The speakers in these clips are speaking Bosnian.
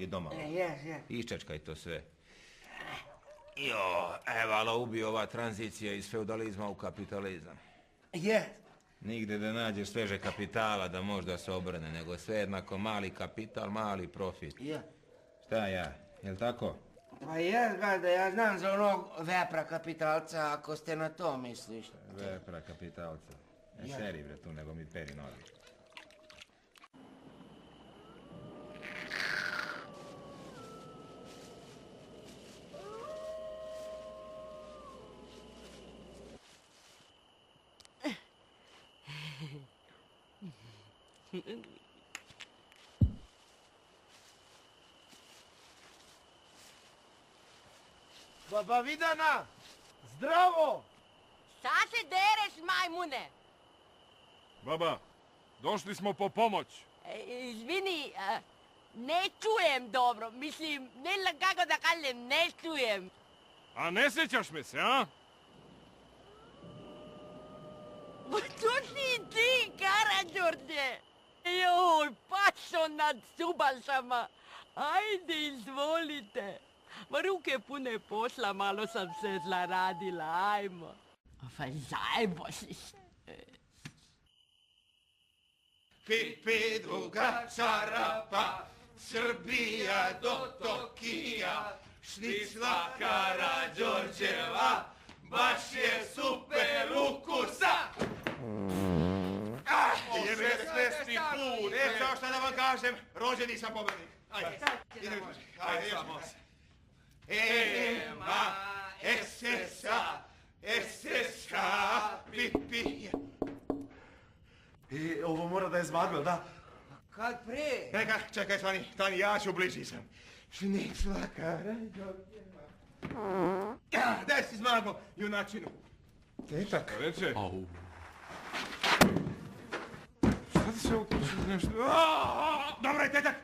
mnogi domovi. Jes. Iščečkaj to sve. Evala ubio ova tranzicija iz feudalizma u kapitalizam. Jes. Nigde da nađeš sveže kapitala da možda se obrne, nego sve jednako mali kapital, mali profit. Ja. Šta ja, jel tako? Pa jes, gazda, ja znam za onog vepra kapitalca, ako ste na to misliš. Vepra kapitalca. Ne seri bre tu, nego mi peri nogi. Baba Vidana, zdravo! Šta se dereš, majmune? Baba, došli smo po pomoć. Izvini, ne čujem dobro. Mislim, ne znam kako da kažem, ne čujem. A ne sjećaš me se, a? To si ti, Karađorđe. Joj, pašo nad subašama. Ajde, izvolite. Ma ruke pune posla, malo sam se zlaradila, ajmo. Pa zajbo si se. Pipi druga čarapa, Srbija do Tokija, šnicla Karađorđeva, baš je super ukusa! Svesni put, znao šta da vam kažem, rođeni sam pobednik. Ajde, idemo se. Ema, SSA, pipi. Ovo mora da je zmagla, da? Kad pre? Neka, čekaj, Tani, ja ću bliži sam. Šnicla Karađorđeva. Daj si zmago, junačinu. Tetak. Reče. Šta ti se uključio nešto? Dobro je, tetak,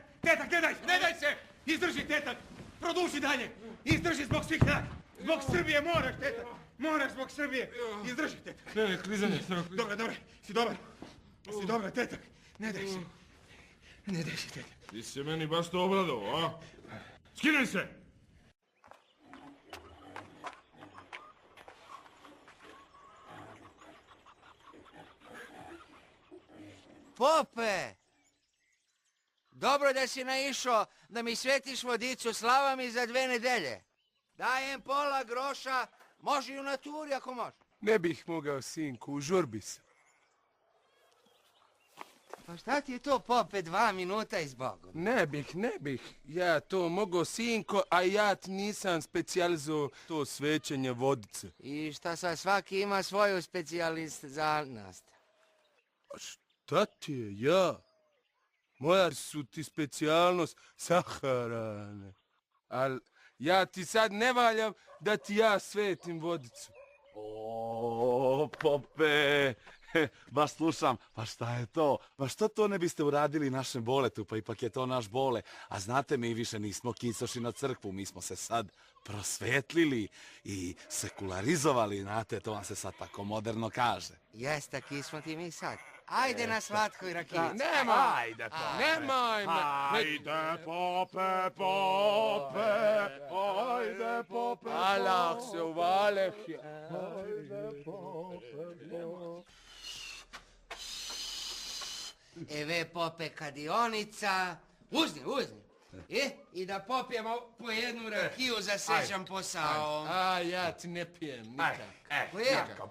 ne daj se! Izdrži, tetak, produši dalje. Izdrži zbog svih nas. Zbog Srbije moraš, tetak. Moraš zbog Srbije. Izdrži, tetak. Ne, klizanje. Dobro, si dobar. Si dobar, tetak. Ne daj se, tetak. Ti si meni baš to obradao, a? Skinuj se! Pope! Dobro da si naišao da mi svetiš vodicu, slava mi za 2 nedelje. Dajem pola groša, može i u naturi ako može. Ne bih mogao, sinku, u žurbi sam. Pa šta ti je to, pope, 2 minuta izbogom? Ne bih. Ja to mogo, sinko, a ja nisam specijalizao to svećenje vodice. I šta sad, svaki ima svoju specijalizanost. Šta ti je, ja? Moja su ti specijalnost saharane. Al ja ti sad ne valjam da ti ja svetim vodicu. O, Pope, baš slušam, pa šta je to? Pa što to ne biste uradili našem boletu, pa ipak je to naš bole. A znate, mi više nismo kicoši na crkvu, mi smo se sad prosvetlili i sekularizovali, znate, to vam se sad tako moderno kaže. Jeste, ki smo ti mi sad. Ajde na slatko i rakijicu. Ajde, Pope. Ajde, Pope. Allah se uvaleh. Eve, pope, kadionica. Uzni. I da popijemo po jednu rakiju za srećan posao. A ja ti ne pijem nikak.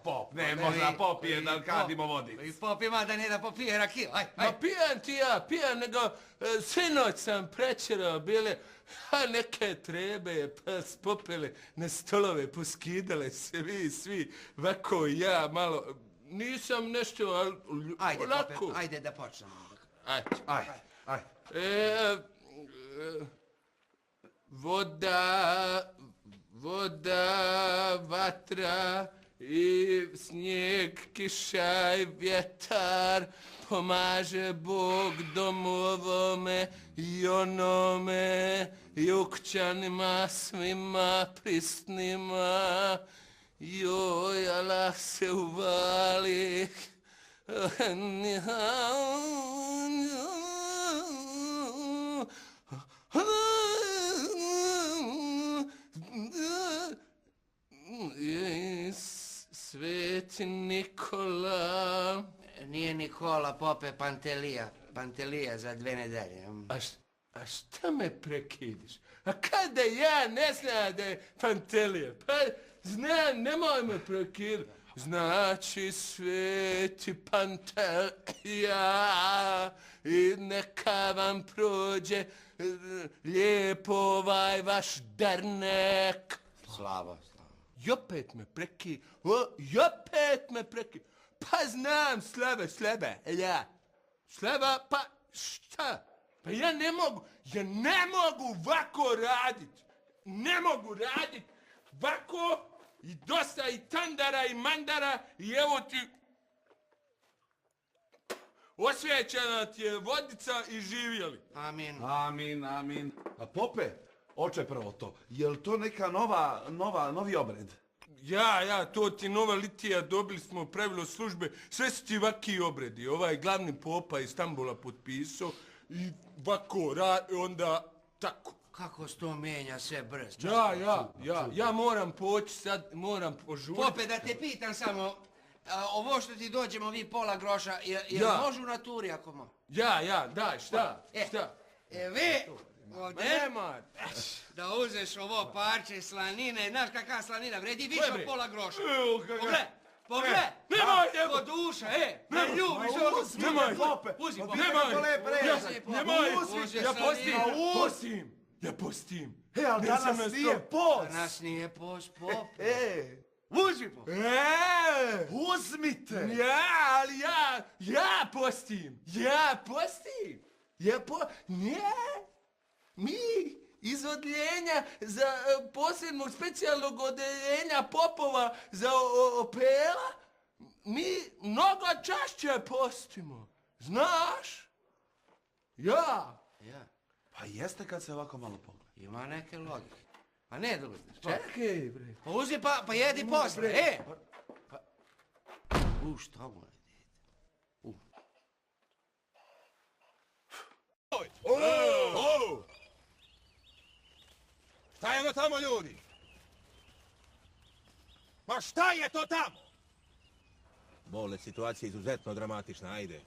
Pop, ne, možda popije da kadimo vodic. I pop ima da ne da popije rakiju. Ma pijan, nego sinoć sam prečerao bile, a neke trebe pa spopele na stolove, poskidale se vi svi, vako ja malo, nisam nešto, ali Ajde, lako. pope, ajde da počnemo. Ajde. Voda, vatra i snijeg, kiša i vjetar, pomaže Bog domovome i onome, i ukćanima svima prisnima. Joj, Allah se uvali. ti Nikola. Nije Nikola, pope, Pantelija za 2 nedelje. A šta me prekidiš? A kada ja ne znam da je Pantelija? Pa znam, nemoj me prekidati. Znači sveti Pantelija i neka vam prođe lijepo ovaj vaš dernek. Slava. I opet me preki, Pa znam, slebe, ja. Sleba, pa šta? Pa ja ne mogu ovako radit. Ne mogu radit ovako i dosta i tandara i mandara i evo ti osvjećena ti je vodica i živjeli. Amin. Amin. A pope, oče prvo to, je li to neka novi obred? Ja, to ti nova litija, dobili smo pravilo službe, sve su ti vaki obredi. Ovaj glavni popa iz Stambula potpisao i vako, onda tako. Kako se to mijenja sve brzo? Ja moram poći sad, moram požuriti. Pope, da te pitam samo, ovo što ti dođemo vi pola groša, jel može u naturi ako mo? Daj, šta? Vi, ovdje, Nemar. da uzeš ovo parče slanine, znaš kakva slanina, vredi više od pola groša. Pogled, Nemoj, evo. ko duša, ne ljubiš ovo. Nemoj, Pope, Uzi, Pope. Nemoj, Uzi, ja postim. postim. Ali danas nije post. Nas nije post, Pope. Uži po. Uzmite. Ali ja postim. Mi iz odljenja za posebnog specijalnog odeljenja popova za opela, mi mnogo čašće postimo. Znaš? Ja. Pa jeste kad se ovako malo pogleda. Ima neke logike. Pa ne da uzmeš, Čekaj, bre. Pa uzi pa jedi posle, šta mu je, dete? Šta je ono tamo, ljudi? Ma šta je to tamo? Bole, situacija je izuzetno dramatična, ajde.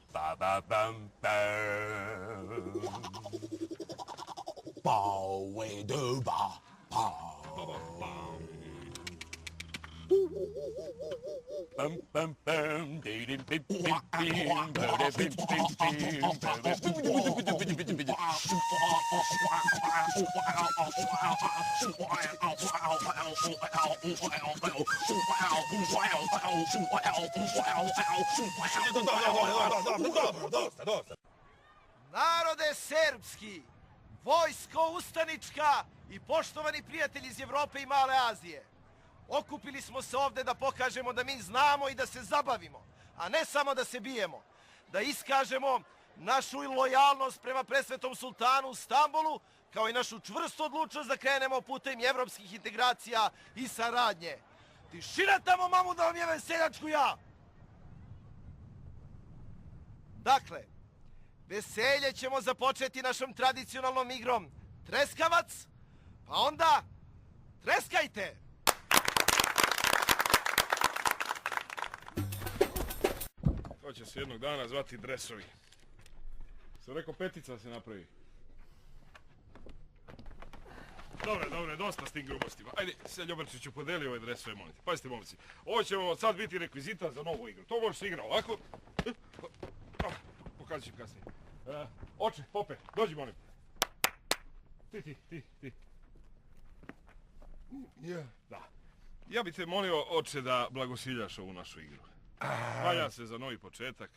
Narode srpski, vojsko ustanička i poštovani prijatelji iz Evrope i Male Azije. Okupili smo se ovdje da pokažemo da mi znamo i da se zabavimo, a ne samo da se bijemo. Da iskažemo našu lojalnost prema presvetom sultanu u Stambulu, kao i našu čvrstu odlučnost da krenemo putem evropskih integracija i saradnje. Tišina tamo, mamu, da vam je veseljačku ja! Dakle, veselje ćemo započeti našom tradicionalnom igrom Treskavac, pa onda treskajte! To će se jednog dana zvati dresovi. Sam rekao petica se napravi. Dobre, dosta s tim grubostima. Ajde, sad Ljobarčiću podeli ove dresove, molim te. Pazite, momci, ovo će sad biti rekvizita za novu igru. To može se igra ovako. Pokazat ću kasnije. Oče, Pope, dođi, molim. Ti. Ja. Da. Ja bih te molio, oče, da blagosiljaš ovu našu igru. Valja se za novi početak.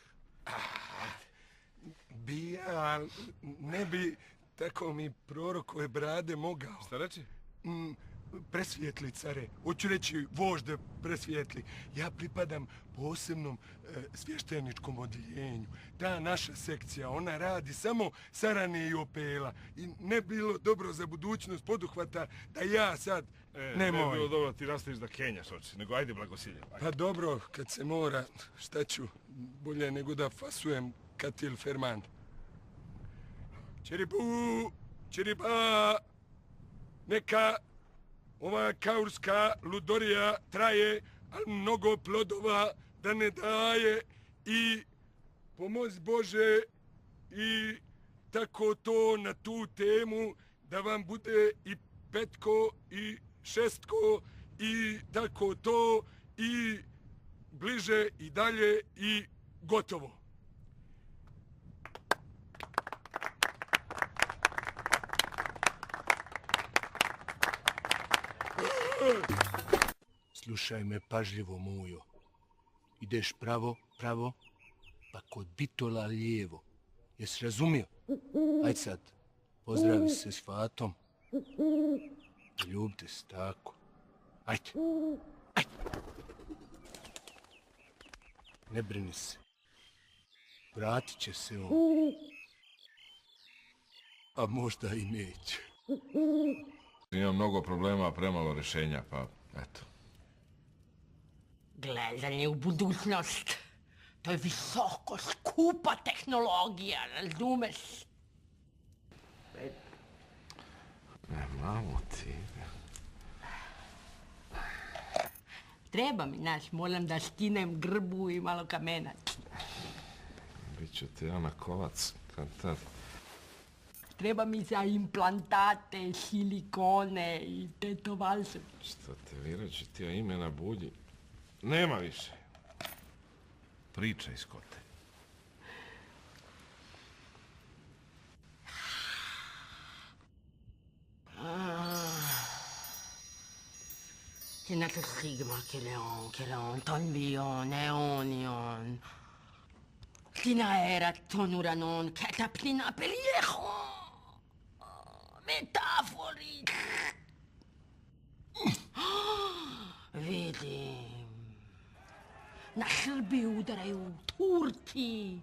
Ne bi tako mi prorokove brade mogao. Šta reći? Presvijetli, care. Hoću reći vožde presvijetli. Ja pripadam posebnom svješteničkom odjeljenju. Ta naša sekcija, ona radi samo sarane i opela. I ne bilo dobro za budućnost poduhvata da ja sad Ne bilo dobro da ti nastaviš da kenjaš, oče, nego ajde blagosilje. Pa dobro, kad se mora, šta ću, bolje nego da fasujem katil ferman. Čeriba, neka ova kaurska ludorija traje, ali mnogo plodova da ne daje i pomoz Bože i tako to na tu temu da vam bude i petko i šestko i tako to i bliže i dalje i gotovo. Slušaj me pažljivo, Mujo. Ideš pravo, pravo, pa kod Bitola lijevo. Jesi razumio? Ajde sad, pozdravi se s Fatom. Ljubite se tako. Ajde. Ajde. Ne brini se. Vratit će se on. A možda i neće. Imam mnogo problema, premalo rješenja, pa eto. Gledanje u budućnost. To je visoko skupa tehnologija, razumeš? Malo ti. Treba mi, znaš, moram da skinem grbu i malo kamenac. Biću ti ja na kolac, kad tad. Treba mi za implantate, silikone i tetovaže. Šta te viraću ti, a imena bulji? Nema više. Pričaj, Skote. Che sigma, che leon, tonbion, eonion. Tina era tonuranon, cataplina peliejo. Metafori. Vidim. Na Srbiju udaraju Turci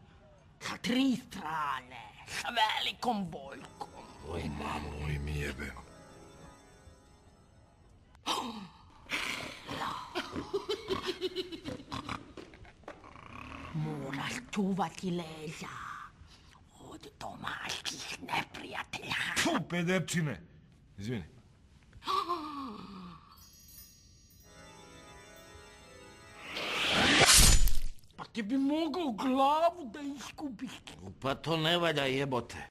sa 3 strane, sa velikom vojskom. Oj, mamo, oj mi jebe. Moraš čuvati leđa od domaćih neprijatelja. Fu, pederčine. Izvini. Pa ti bi mogao glavu da iskupiš. Pa to ne valja, jebote.